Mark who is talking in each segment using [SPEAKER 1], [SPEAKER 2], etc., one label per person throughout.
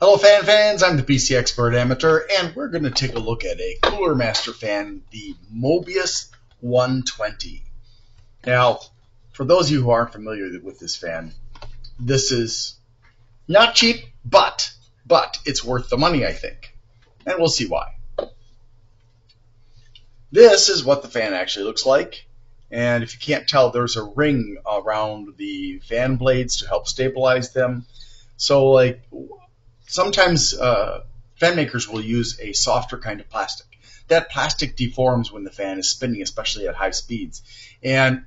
[SPEAKER 1] Hello fan fans, I'm the PC Expert Amateur, and we're going to take a look at a Cooler Master fan, the Mobius 120. Now, for those of you who aren't familiar with this fan, this is not cheap, but it's worth the money, I think. And we'll see why. This is what the fan actually looks like. And if you can't tell, there's a ring around the fan blades to help stabilize them. So, sometimes fan makers will use a softer kind of plastic. That plastic deforms when the fan is spinning, especially at high speeds, and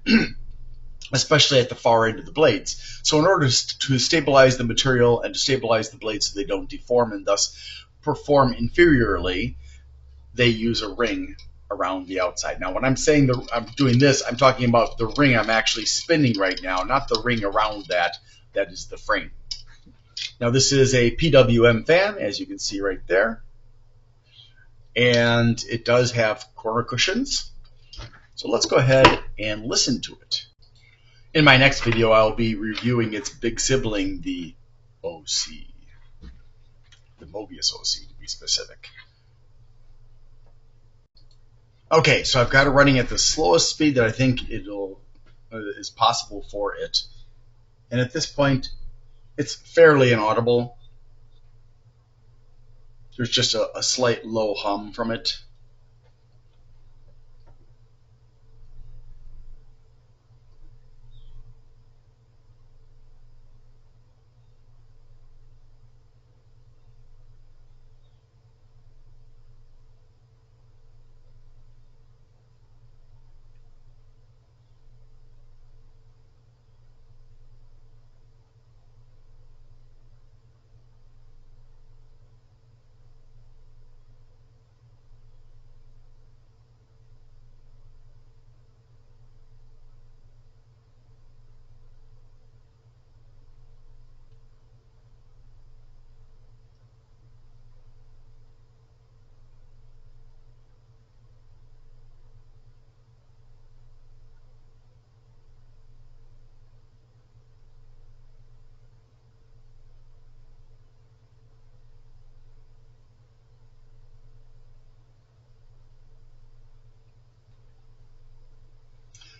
[SPEAKER 1] especially at the far end of the blades. So in order to stabilize the material and to stabilize the blades so they don't deform and thus perform inferiorly, they use a ring around the outside. Now, when I'm saying I'm doing this, I'm talking about the ring I'm actually spinning right now, not the ring around that is the frame. Now, this is a PWM fan, as you can see right there, and it does have corner cushions. So let's go ahead and listen to it. In my next video, I'll be reviewing its big sibling, the OC, the Mobius OC to be specific. Okay, so I've got it running at the slowest speed that I think is possible for it, and at this point, it's fairly inaudible. There's just a slight low hum from it.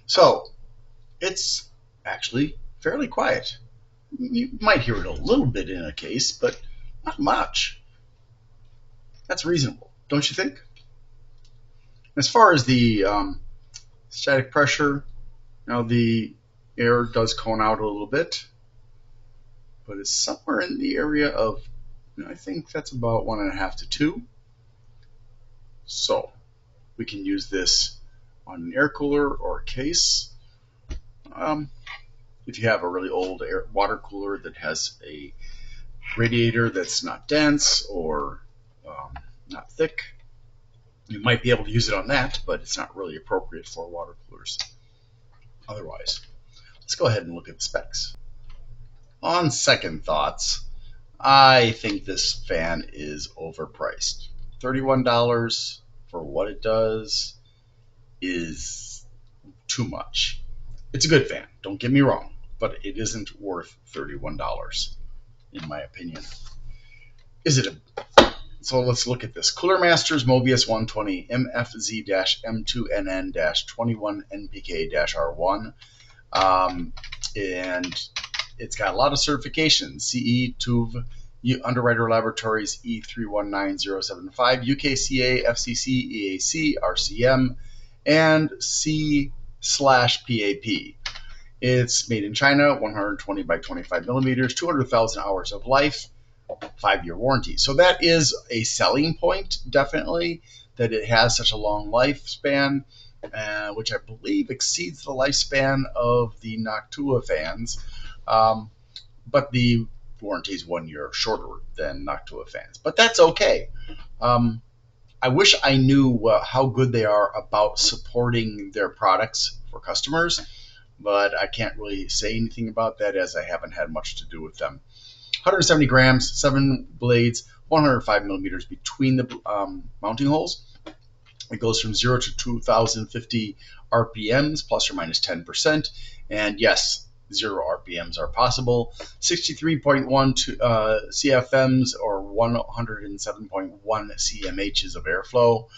[SPEAKER 1] So, it's actually fairly quiet. You might hear it a little bit in a case, but not much. That's reasonable, don't you think? As far as the static pressure, now the air does cone out a little bit, but it's somewhere in the area of, I think that's about 1.5 to 2. So, we can use this on an air cooler or a case. If you have a really old water cooler that has a radiator that's not dense or not thick, you might be able to use it on that, but it's not really appropriate for water coolers otherwise. Let's go ahead and look at the specs. On second thoughts, I think this fan is overpriced. $31 for what it does is too much. It's a good fan, don't get me wrong, but it isn't worth $31 in my opinion. Is it So let's look at this. Cooler Masters Mobius 120 MFZ-M2NN-21NPK-R1. And it's got a lot of certifications. CE, TÜV, Underwriter Laboratories E319075, UKCA, FCC, EAC, RCM, and C/PAP. It's made in China, 120 by 25 millimeters, 200,000 hours of life, 5-year warranty. So that is a selling point, definitely, that it has such a long lifespan, which I believe exceeds the lifespan of the Noctua fans. But the warranty is 1 year shorter than Noctua fans. But that's okay. I wish I knew how good they are about supporting their products for customers, but I can't really say anything about that as I haven't had much to do with them. 170 grams, 7 blades, 105 millimeters between the mounting holes. It goes from 0 to 2,050 RPMs, plus or minus 10%. And yes, 0 RPMs are possible. 63.1 CFMs or 107.1 CMHs of airflow.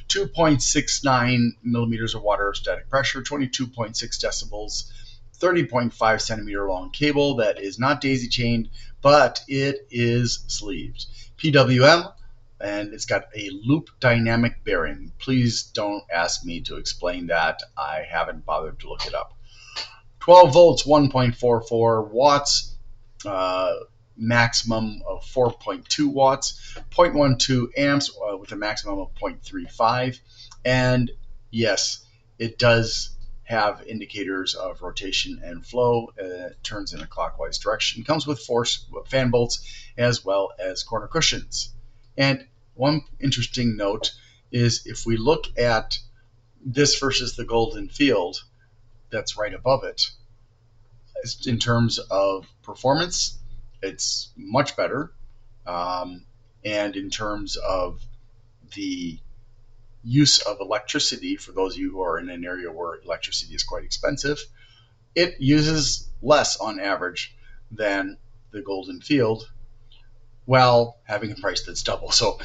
[SPEAKER 1] 2.69 millimeters of water static pressure, 22.6 decibels, 30.5 centimeter long cable that is not daisy chained, but it is sleeved. PWM, and it's got a loop dynamic bearing. Please don't ask me to explain that. I haven't bothered to look it up. 12 volts, 1.44 watts, maximum of 4.2 watts, 0.12 amps with a maximum of 0.35. And yes, it does have indicators of rotation and flow. It turns in a clockwise direction. Comes with 4 fan bolts as well as corner cushions. And one interesting note is if we look at this versus the Golden Field that's right above it, in terms of performance, it's much better. And in terms of the use of electricity, for those of you who are in an area where electricity is quite expensive, it uses less on average than the Golden Field, while having a price that's double. So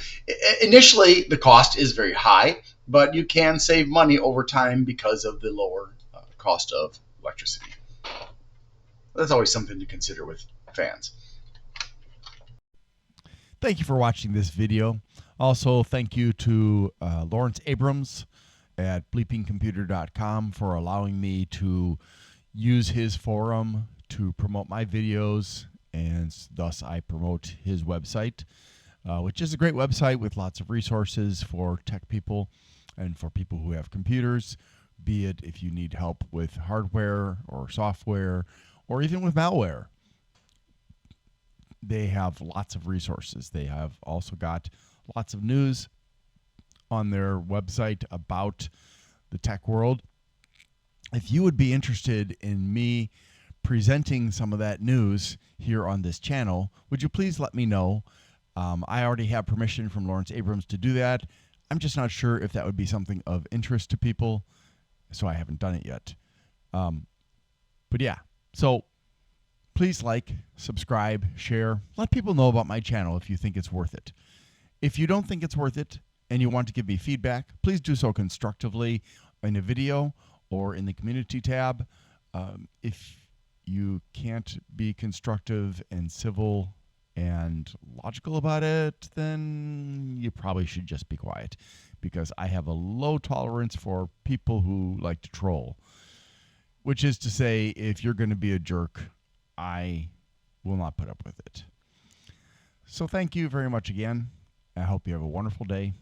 [SPEAKER 1] initially, the cost is very high, but you can save money over time because of the lower cost of electricity. That's always something to consider with fans.
[SPEAKER 2] Thank you for watching this video. Also, thank you to Lawrence Abrams at bleepingcomputer.com for allowing me to use his forum to promote my videos, and thus I promote his website, which is a great website with lots of resources for tech people and for people who have computers, be it if you need help with hardware or software or even with malware. They have lots of resources. They have also got lots of news on their website about the tech world. If you would be interested in me presenting some of that news here on this channel, would you please let me know? I already have permission from Lawrence Abrams to do that. I'm just not sure if that would be something of interest to people, so I haven't done it yet. But yeah, so please like, subscribe, share. Let people know about my channel if you think it's worth it. If you don't think it's worth it and you want to give me feedback, please do so constructively in a video or in the community tab. If you can't be constructive and civil and logical about it, then you probably should just be quiet, because I have a low tolerance for people who like to troll. Which is to say, if you're going to be a jerk, I will not put up with it. So thank you very much again. I hope you have a wonderful day.